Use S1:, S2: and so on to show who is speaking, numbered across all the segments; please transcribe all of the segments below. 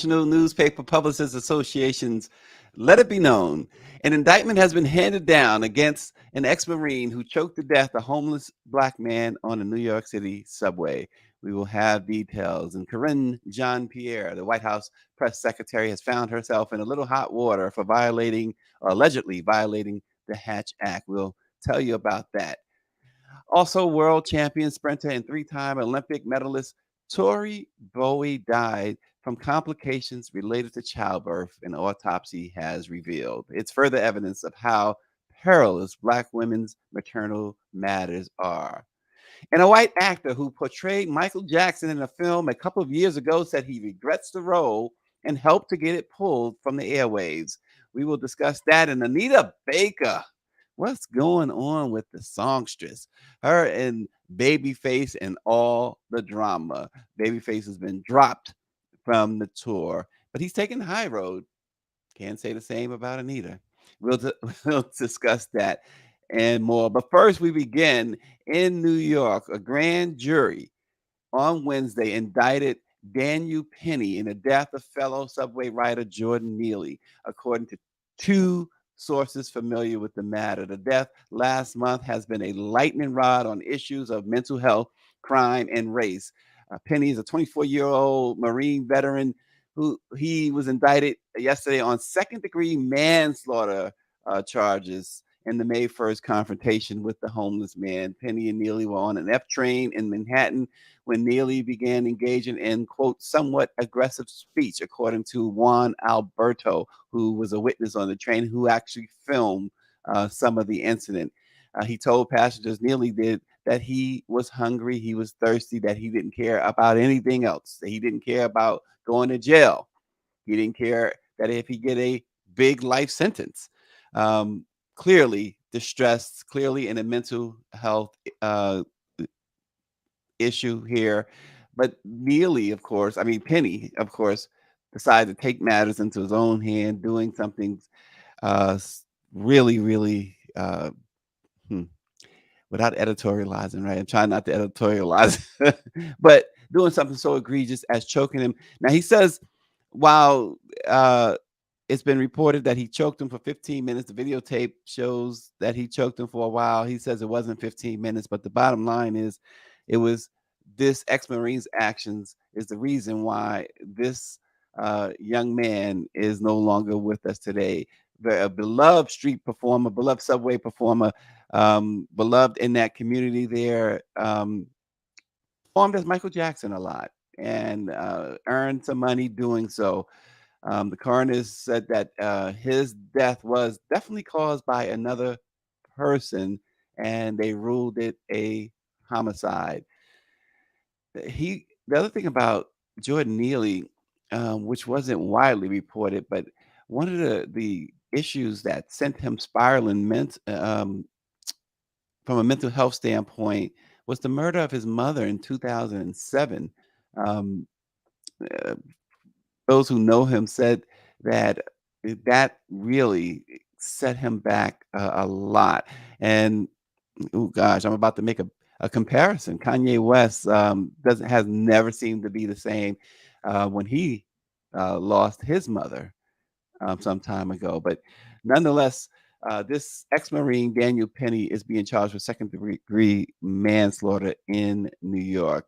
S1: National Newspaper Publicists Association's Let It Be Known. An indictment has been handed down against an ex-Marine who choked to death a homeless black man on a New York City subway. We will have details. And Karine Jean-Pierre, the White House press secretary, has found herself in a little hot water for violating, or allegedly violating, the Hatch Act. We'll tell you about that. Also, world champion sprinter and three-time Olympic medalist Tori Bowie died from complications related to childbirth, an autopsy has revealed. It's further evidence of how perilous Black women's maternal matters are. And a white actor who portrayed Michael Jackson in a film a couple of years ago said he regrets the role and helped to get it pulled from the airwaves. We will discuss that. And Anita Baker, what's going on with the songstress? Her and Babyface and all the drama. Babyface has been dropped from the tour, but he's taking the high road. Can't say the same about Anita. We'll discuss that and more. But first, we begin in New York. A grand jury on Wednesday indicted Daniel Penny in the death of fellow subway rider Jordan Neely, according to two sources familiar with the matter. The death last month has been a lightning rod on issues of mental health, crime, and race. Penny is a 24-year-old Marine veteran who he was indicted yesterday on second-degree manslaughter charges in the May 1st confrontation with the homeless man. Penny and Neely were on an F train in Manhattan when Neely began engaging in, quote, somewhat aggressive speech, according to Juan Alberto, who was a witness on the train, who actually filmed some of the incident. He told passengers, Neely did, that he was hungry, he was thirsty, that he didn't care about anything else, that he didn't care about going to jail. He didn't care that if he get a big life sentence. Clearly distressed, clearly in a mental health issue here. But Neely, of course, I mean, Penny, of course, decided to take matters into his own hand, doing something really, really, hmm, without editorializing, right? I'm trying not to editorialize, but doing something so egregious as choking him. Now, he says, while it's been reported that he choked him for 15 minutes. The videotape shows that he choked him for a while. He says it wasn't 15 minutes, but the bottom line is it was this ex-Marine's actions is the reason why this young man is no longer with us today. A beloved street performer, beloved subway performer, beloved in that community there, performed as Michael Jackson a lot and earned some money doing so. The coroner said that his death was definitely caused by another person, and they ruled it a homicide. The other thing about Jordan Neely, which wasn't widely reported, but one of the issues that sent him spiraling from a mental health standpoint was the murder of his mother in 2007. Um, uh, those who know him said that that really set him back a lot. And oh gosh, I'm about to make a comparison. Kanye West doesn't has never seemed to be the same when he lost his mother some time ago. But nonetheless, this ex-Marine Daniel Penny is being charged with second-degree manslaughter in New York.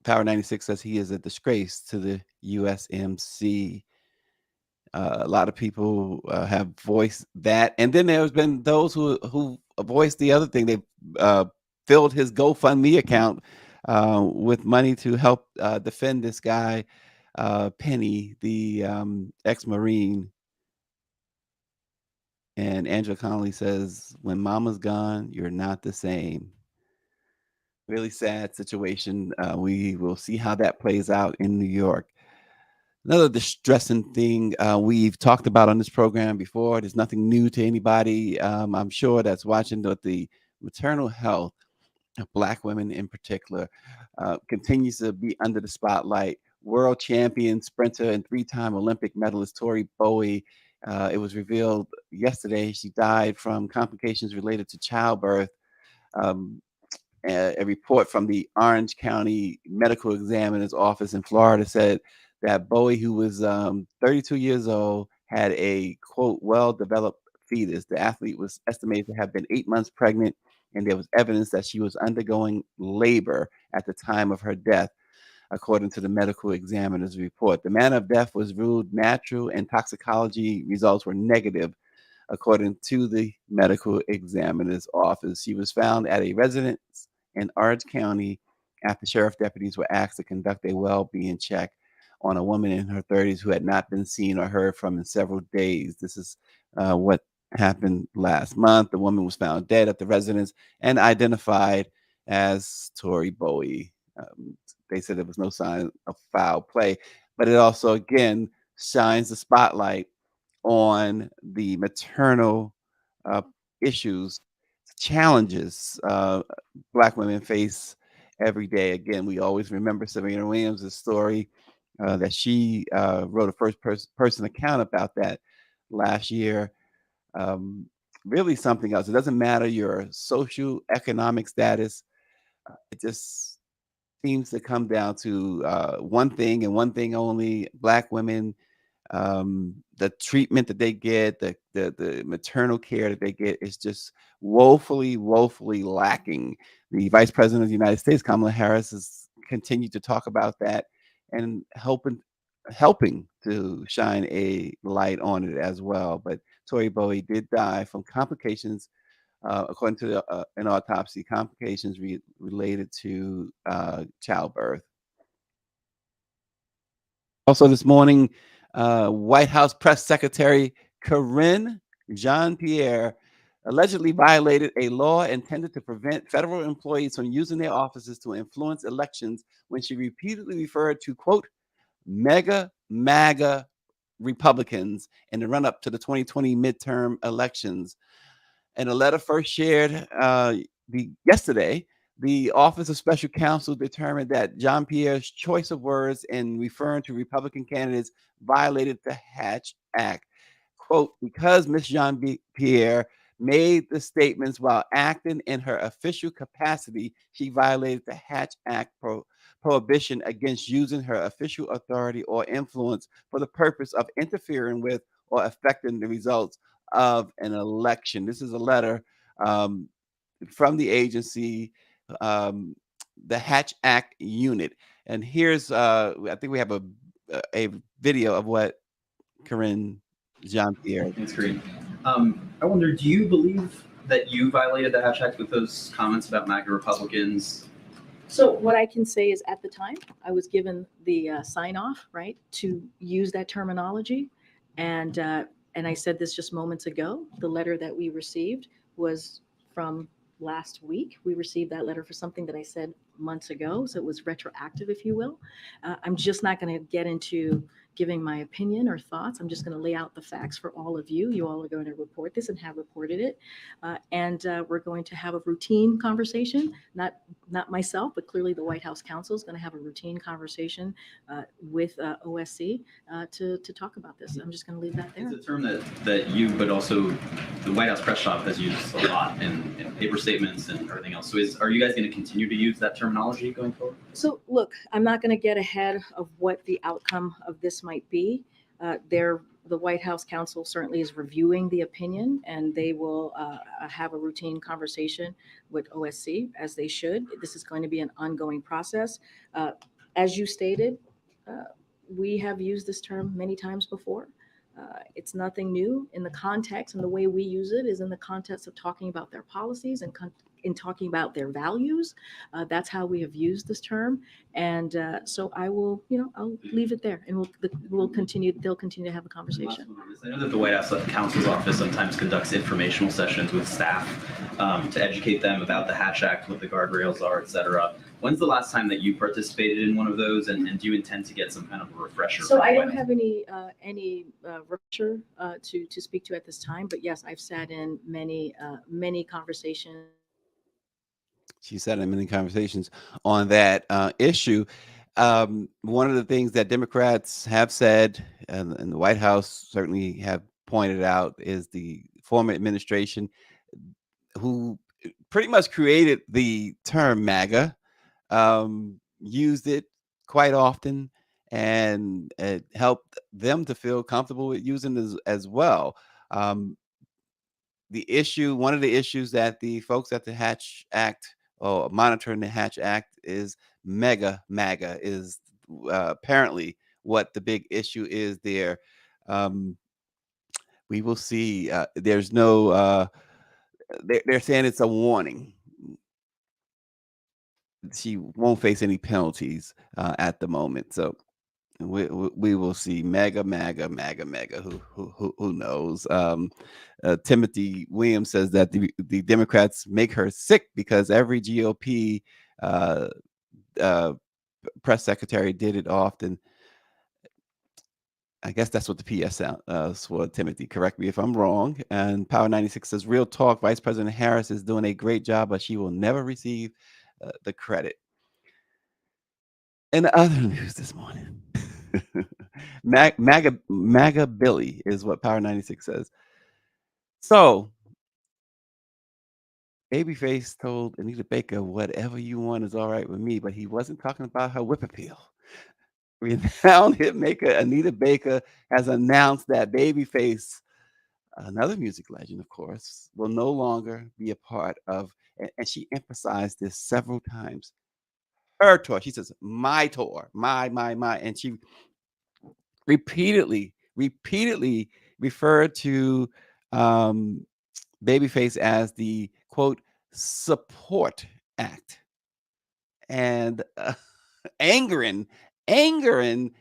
S1: Power 96 says he is a disgrace to the USMC. A lot of people have voiced that, and then there's been those who voiced the other thing. They filled his GoFundMe account with money to help defend this guy, Penny, the ex-Marine. And Angela Connolly says, "When Mama's gone, you're not the same." Really sad situation. We will see how that plays out in New York. Another distressing thing we've talked about on this program before. There's nothing new to anybody. I'm sure that's watching the maternal health of Black women in particular continues to be under the spotlight. World champion sprinter and three-time Olympic medalist Tori Bowie. It was revealed yesterday she died from complications related to childbirth. Um, A report from the Orange County Medical Examiner's Office in Florida said that Bowie, who was 32 years old, had a quote well-developed fetus. The athlete was estimated to have been 8 months pregnant, and there was evidence that she was undergoing labor at the time of her death, according to the medical examiner's report. The manner of death was ruled natural, and toxicology results were negative, according to the medical examiner's office. She was found at a residence in Orange County after sheriff deputies were asked to conduct a well-being check on a woman in her 30s who had not been seen or heard from in several days. This is what happened last month. The woman was found dead at the residence and identified as Tori Bowie. They said there was no sign of foul play, but it also, again, shines the spotlight on the maternal uh, issues, challenges Black women face every day. Again, we always remember Serena Williams' story that she wrote a first person account about that last year. Um, Really something else. It doesn't matter your social economic status. It just seems to come down to one thing and one thing only: Black women, the treatment that they get, the maternal care that they get is just woefully lacking. The Vice President of the United States, Kamala Harris, has continued to talk about that and helping to shine a light on it as well. But Tori Bowie did die from complications, according to an autopsy, complications related to childbirth. Also, this morning, White House Press Secretary Karine Jean-Pierre allegedly violated a law intended to prevent federal employees from using their offices to influence elections when she repeatedly referred to, quote, MAGA Republicans in the run-up to the 2020 midterm elections. In a letter first shared yesterday, the Office of Special Counsel determined that Jean-Pierre's choice of words in referring to Republican candidates violated the Hatch Act. Quote, because Ms. Jean-Pierre made the statements while acting in her official capacity, she violated the Hatch Act prohibition against using her official authority or influence for the purpose of interfering with or affecting the results of an election. This is a letter um, from the agency, um, the Hatch Act unit. And here's, I think we have a video of what Karine Jean-Pierre.
S2: That's great. I wonder, do you believe that you violated the Hatch Act with those comments about MAGA Republicans?
S3: So what I can say is at the time, I was given the sign off, right, to use that terminology. And I said this just moments ago. The letter that we received was from last week. We received that letter for something that I said months ago. So it was retroactive, if you will. I'm just not going to get into giving my opinion or thoughts. I'm just going to lay out the facts for all of you. You all are going to report this and have reported it. And we're going to have a routine conversation, not myself, but clearly the White House counsel is going to have a routine conversation with OSC to talk about this. I'm just going to leave that there.
S2: It's a term that you, but also the White House press shop has used a lot in paper statements and everything else. So are you guys going to continue to use that terminology going forward?
S3: So look, I'm not going to get ahead of what the outcome of this might be. The White House counsel certainly is reviewing the opinion, and they will have a routine conversation with OSC, as they should. This is going to be an ongoing process. As you stated, we have used this term many times before. It's nothing new. In the context and the way we use it is in the context of talking about their policies and in talking about their values. That's how we have used this term. And so I will, I'll leave it there, and they'll continue to have a conversation.
S2: I know that the White House counsel's office sometimes conducts informational sessions with staff to educate them about the Hatch Act, what the guardrails are, et cetera. When's the last time that you participated in one of those, and do you intend to get some kind of a refresher?
S3: So I don't have any refresher to speak to at this time, but yes, I've sat in many conversations.
S1: She sat in many conversations on that issue. One of the things that Democrats have said, and the White House certainly have pointed out, is the former administration who pretty much created the term MAGA, used it quite often, and it helped them to feel comfortable with using it as well. Um, one of the issues that the folks at the Hatch Act or monitoring the Hatch Act is MAGA is apparently what the big issue is there. Um, we will see. There's no. They're saying it's a warning. She won't face any penalties at the moment. So we will see mega. Who knows? Timothy Williams says that the Democrats make her sick because every GOP uh, uh, press secretary did it often. I guess that's what the PS sound for Timothy. Correct me if I'm wrong. And Power 96 says, real talk, Vice President Harris is doing a great job, but she will never receive the credit. In other news this morning, MAGA Billy is what Power 96 says. So, Babyface told Anita Baker, whatever you want is all right with me, but he wasn't talking about her whip appeal. Renowned hitmaker Anita Baker has announced that Babyface, another music legend, of course, will no longer be a part of, and she emphasized this several times, her tour. She says, my tour, my, and she repeatedly referred to um, Babyface as the quote support act, and angering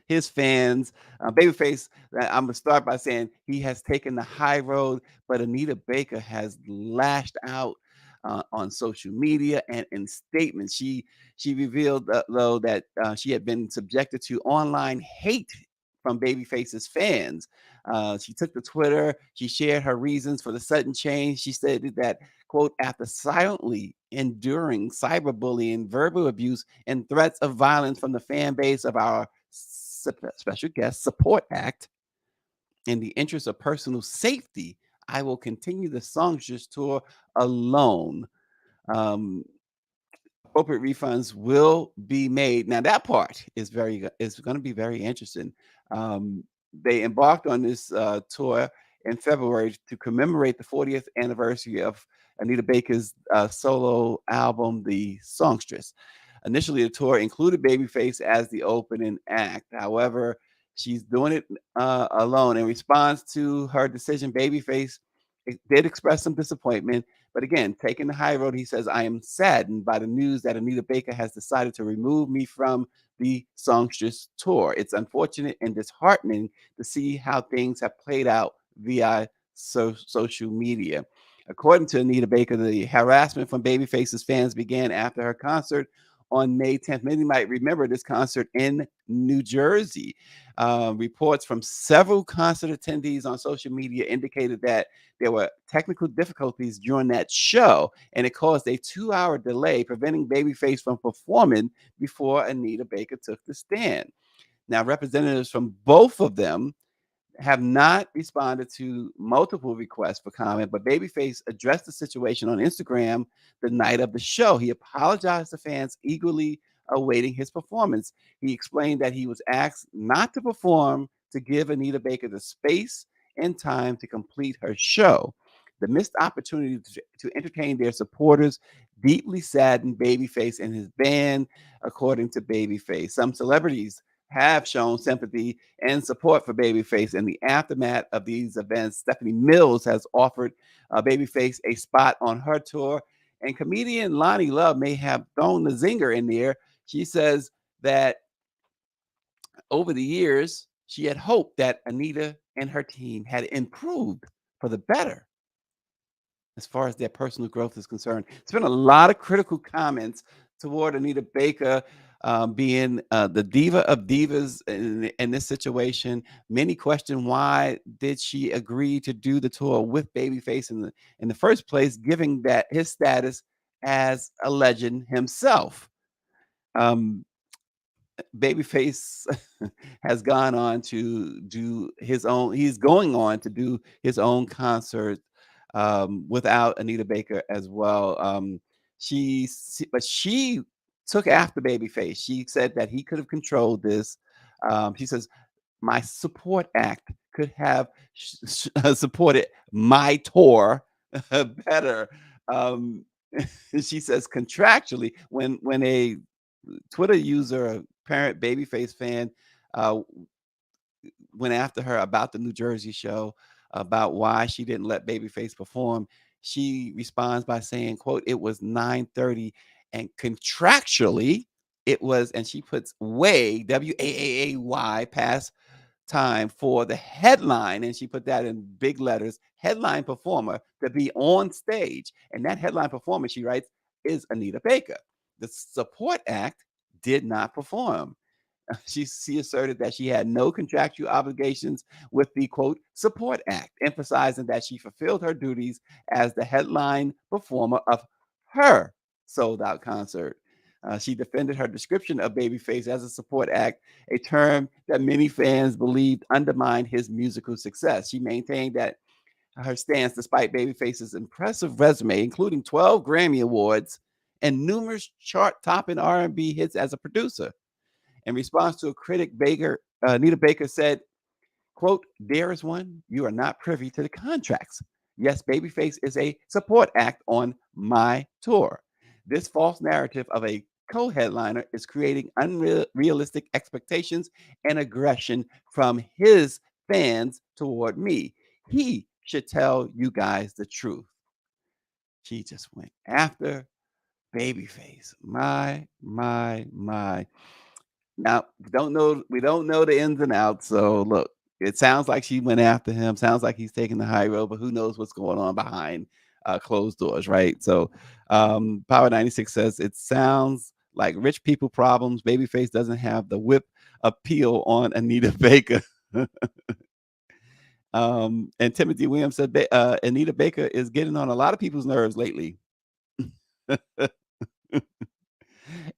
S1: his fans. Babyface, I'm gonna start by saying he has taken the high road, but Anita Baker has lashed out on social media and in statements. She revealed though that she had been subjected to online hate from Babyface's fans. She took to Twitter. She shared her reasons for the sudden change. She said that, quote, after silently enduring cyberbullying, verbal abuse, and threats of violence from the fan base of our special guest support act, in the interest of personal safety, I will continue the Songstress tour alone. Um, Appropriate refunds will be made. Now that part is going to be very interesting. Um, they embarked on this tour in February to commemorate the 40th anniversary of Anita Baker's solo album, The Songstress. Initially, the tour included Babyface as the opening act. However, she's doing it alone. In response to her decision, Babyface did express some disappointment. But again, taking the high road, he says, I am saddened by the news that Anita Baker has decided to remove me from the Songstress tour. It's unfortunate and disheartening to see how things have played out via social media. According to Anita Baker, the harassment from Babyface's fans began after her concert on May 10th. Many might remember this concert in New Jersey. Reports from several concert attendees on social media indicated that there were technical difficulties during that show, and it caused a 2-hour delay, preventing Babyface from performing before Anita Baker took the stand. Now, representatives from both of them have not responded to multiple requests for comment, but Babyface addressed the situation on Instagram the night of the show. He apologized to fans eagerly awaiting his performance. He explained that he was asked not to perform to give Anita Baker the space and time to complete her show. The missed opportunity to entertain their supporters deeply saddened Babyface and his band, according to Babyface. Some celebrities have shown sympathy and support for Babyface in the aftermath of these events. Stephanie Mills has offered Babyface a spot on her tour, and comedian Lonnie Love may have thrown the zinger in there. She says that over the years, she had hoped that Anita and her team had improved for the better as far as their personal growth is concerned. There's been a lot of critical comments toward Anita Baker being the diva of divas in this situation. Many question, why did she agree to do the tour with Babyface in the first place, given that his status as a legend himself. Babyface has gone on to do his own. He's going on to do his own concert without Anita Baker as well. But she took after Babyface. She said that he could have controlled this. She says my support act could have supported my tour better. Um, she says contractually, when a Twitter user, a parent Babyface fan, uh, went after her about the New Jersey show, about why she didn't let Babyface perform. She responds by saying, quote, it was 9:30 and contractually it was, and she puts way, WAAAY, past time for the headline, and she put that in big letters, headline performer to be on stage. And that headline performer, she writes, is Anita Baker. The support act did not perform. She asserted that she had no contractual obligations with the quote support act, emphasizing that she fulfilled her duties as the headline performer of her sold out concert. She defended her description of Babyface as a support act, a term that many fans believed undermined his musical success. She maintained that her stance, despite Babyface's impressive resume, including 12 Grammy Awards and numerous chart-topping R&B hits as a producer. In response to a critic, Anita Baker said, quote, there is one, you are not privy to the contracts. Yes, Babyface is a support act on my tour. This false narrative of a co-headliner is creating unrealistic expectations and aggression from his fans toward me. He should tell you guys the truth. She just went after Babyface. My. Now, we don't know the ins and outs. So look, it sounds like she went after him. Sounds like he's taking the high road, but who knows what's going on behind closed doors, right? So Power 96 says it sounds like rich people problems. Babyface doesn't have the whip appeal on Anita Baker. And Timothy Williams said Anita Baker is getting on a lot of people's nerves lately.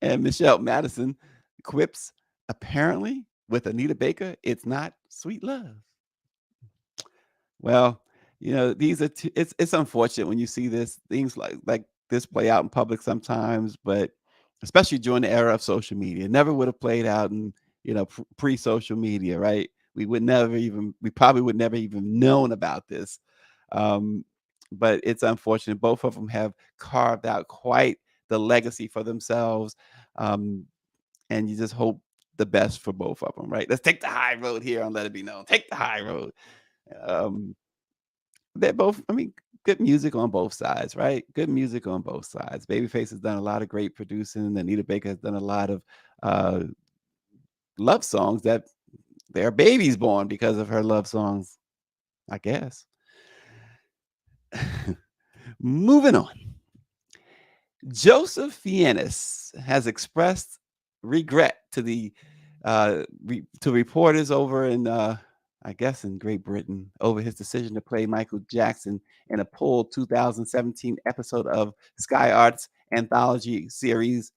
S1: And Michelle Madison quips, apparently, with Anita Baker, it's not sweet love. Well, these are it's unfortunate when you see this things like this play out in public sometimes, but especially during the era of social media, it never would have played out in pre-social media, right? We probably would never even known about this. Um, but it's unfortunate. Both of them have carved out quite the legacy for themselves. Um, and you just hope the best for both of them, right? Let's take the high road here and let it be known. Take the high road. Um, they're both, I mean, good music on both sides, right? Good music on both sides. Babyface has done a lot of great producing. Anita Baker has done a lot of uh, love songs that there are babies born because of her love songs, I guess. Moving on. Joseph Fiennes has expressed regret to to reporters over in I guess in Great Britain over his decision to play Michael Jackson in a pulled 2017 episode of Sky Arts anthology series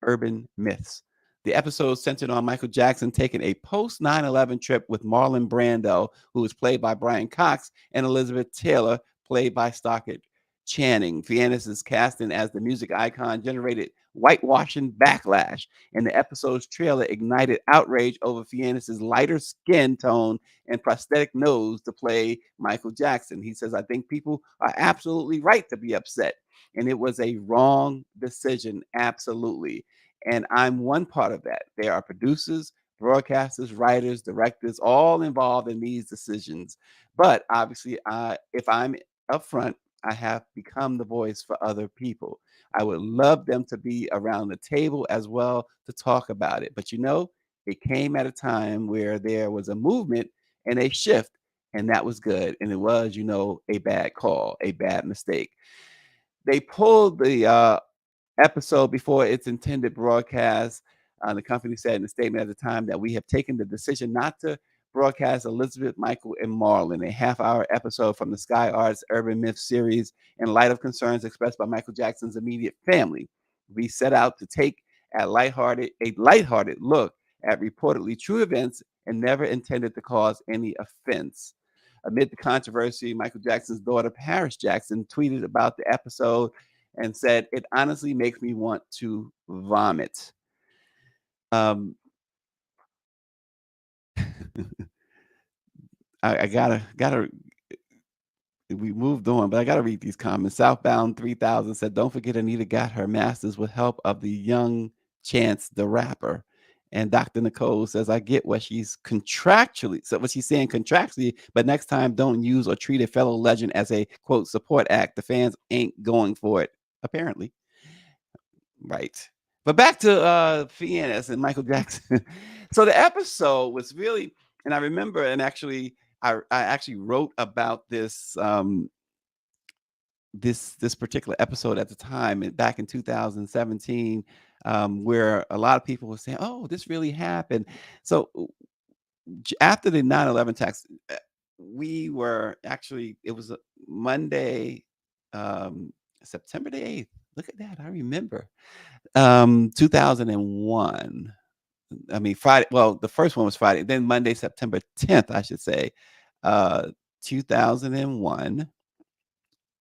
S1: Urban Myths. The episode centered on Michael Jackson taking a post 9/11 trip with Marlon Brando, who was played by Brian Cox, and Elizabeth Taylor, played by Stockard Channing. Fiennes' casting as the music icon generated whitewashing backlash, and the episode's trailer ignited outrage over Fiennes' lighter skin tone and prosthetic nose to play Michael Jackson. He says, I think people are absolutely right to be upset, and it was a wrong decision, absolutely. And I'm one part of that. There are producers, broadcasters, writers, directors, all involved in these decisions. But obviously, if I'm upfront, I have become the voice for other people. I would love them to be around the table as well to talk about it. But it came at a time where there was a movement and a shift, and that was good. And it was, a bad call, a bad mistake. They pulled the episode before its intended broadcast. The company said in a statement at the time that we have taken the decision not to broadcast Elizabeth, Michael, and Marlon, a half-hour episode from the Sky Arts Urban Myth series, in light of concerns expressed by Michael Jackson's immediate family. We set out to take a lighthearted look at reportedly true events and never intended to cause any offense. Amid the controversy, Michael Jackson's daughter, Paris Jackson, tweeted about the episode and said, "It honestly makes me want to vomit." Um, I gotta we moved on, but I gotta read these comments. Southbound 3000 said, "Don't forget Anita got her master's with help of the young Chance the Rapper." And Dr. Nicole says, "I get what she's contractually, so what she's saying contractually, but next time don't use or treat a fellow legend as a quote support act. The fans ain't going for it, apparently." Right. But back to Fiennes and Michael Jackson. So the episode was really, and I remember, and actually, I actually wrote about this this particular episode at the time, back in 2017, where a lot of people were saying, "Oh, this really happened." So after the 9/11 attacks, we were actually, it was a Monday, um, September the 8th. Look at that, I remember. 2001. I mean, Friday. Well, the first one was Friday. Then Monday, September 10th, I should say, 2001.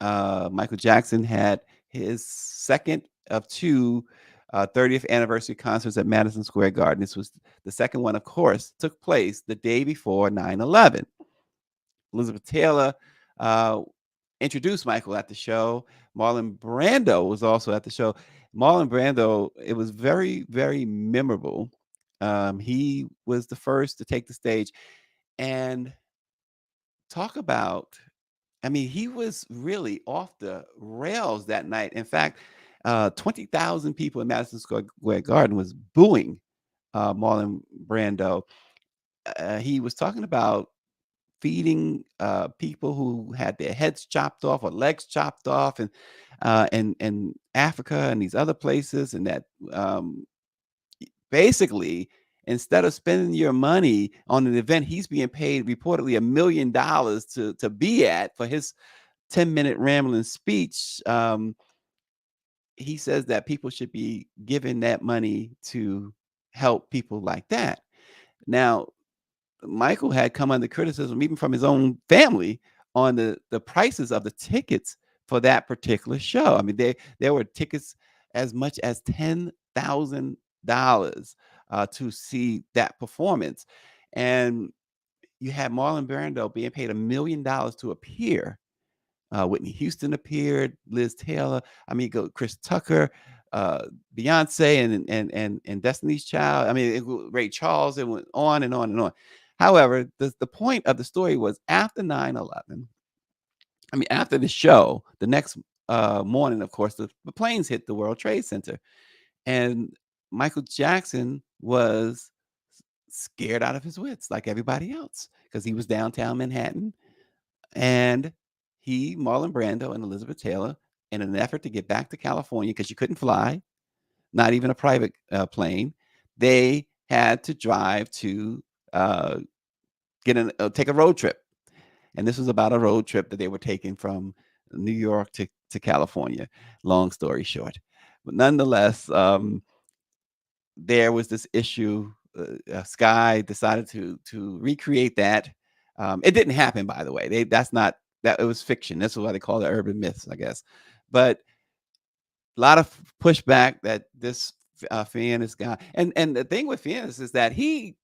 S1: Michael Jackson had his second of two 30th anniversary concerts at Madison Square Garden. This was the second one, of course, took place the day before 9/11. Elizabeth Taylor uh, introduced Michael at the show. Marlon Brando was also at the show. Marlon Brando, it was very, very memorable. He was the first to take the stage and talk about, I mean, he was really off the rails that night. In fact, 20,000 people in Madison Square Garden was booing Marlon Brando. He was talking about feeding people who had their heads chopped off or legs chopped off, and Africa and these other places, and that basically, instead of spending your money on an event he's being paid reportedly $1 million to be at for his 10-minute rambling speech, he says that people should be giving that money to help people like that. Now, Michael had come under criticism even from his own family on the prices of the tickets for that particular show. I mean, there were tickets as much as $10,000 to see that performance, and you had Marlon Brando being paid $1 million to appear. Whitney Houston appeared, Liz Taylor. I mean, go Chris Tucker, Beyonce, and Destiny's Child. I mean, Ray Charles. It went on and on and on. However, the point of the story was after 9/11. I mean, after the show, the next morning, of course, the planes hit the World Trade Center, and Michael Jackson was scared out of his wits, like everybody else, because he was downtown Manhattan, and he, Marlon Brando, and Elizabeth Taylor, in an effort to get back to California, because you couldn't fly, not even a private plane, they had to drive to take a road trip. And this was about a road trip that they were taking from New York to California. Long story short, but nonetheless, there was this issue. Sky decided to recreate that. It didn't happen, by the way. That's not that, it was fiction. That's why they call it urban myths, I guess. But a lot of pushback that this Fiennes guy, and the thing with Fiennes is that he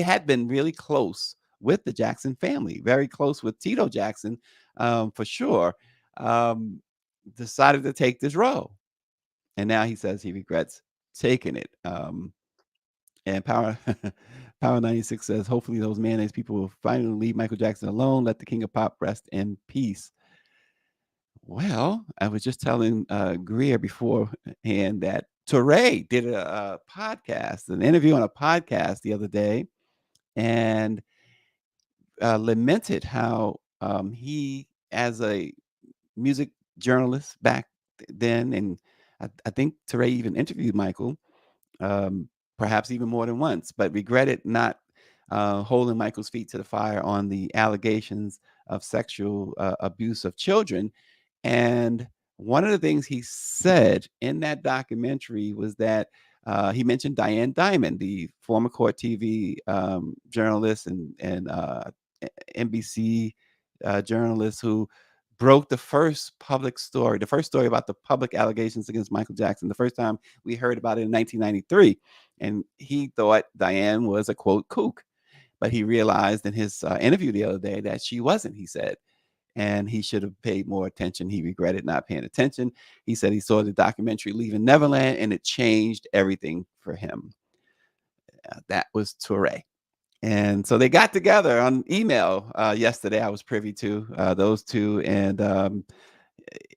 S1: had been really close with the Jackson family, very close with Tito Jackson, for sure. Um, Decided to take this role, and now he says he regrets taking it. And Power 96 says, hopefully those mayonnaise people will finally leave Michael Jackson alone. Let the king of pop rest in peace. Well, I was just telling Greer beforehand that Tori did a podcast, an interview on a podcast the other day, and lamented how he, as a music journalist back then, and I think Tori even interviewed Michael, um, perhaps even more than once, but regretted not holding Michael's feet to the fire on the allegations of sexual abuse of children. And one of the things he said in that documentary was that he mentioned Diane Diamond, the former Court TV journalist and NBC journalist who broke the first story about the public allegations against Michael Jackson. The first time we heard about it in 1993. And he thought Diane was a quote kook, but he realized in his interview the other day that she wasn't, he said, and he should have paid more attention. He regretted not paying attention. He said he saw the documentary Leaving Neverland and it changed everything for him. That was Tori. And so they got together on email yesterday. I was privy to those two. And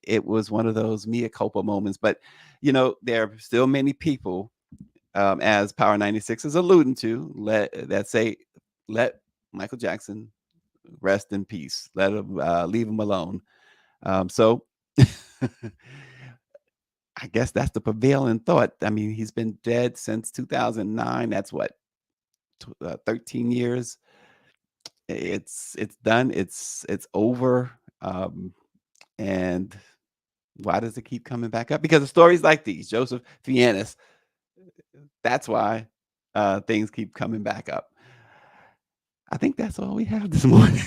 S1: it was one of those mea culpa moments. But, you know, there are still many people, as Power 96 is alluding to, that say, let Michael Jackson rest in peace. Let him leave him alone. So I guess that's the prevailing thought. I mean, he's been dead since 2009. That's what, 13 years. It's done. It's over. And why does it keep coming back up? Because of stories like these, Joseph Fiennes. That's why things keep coming back up. I think that's all we have this morning.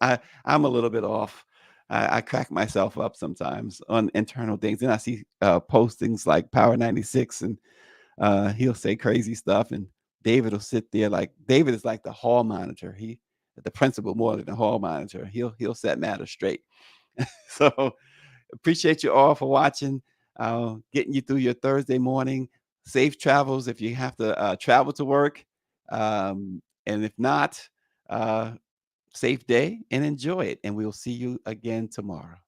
S1: I'm a little bit off. I crack myself up sometimes on internal things, and I see postings like Power 96, and he'll say crazy stuff, and David will sit there like David is like the hall monitor. The principal more than the hall monitor. He'll set matters straight. So appreciate you all for watching, getting you through your Thursday morning. Safe travels if you have to travel to work. And if not, safe day and enjoy it. And we'll see you again tomorrow.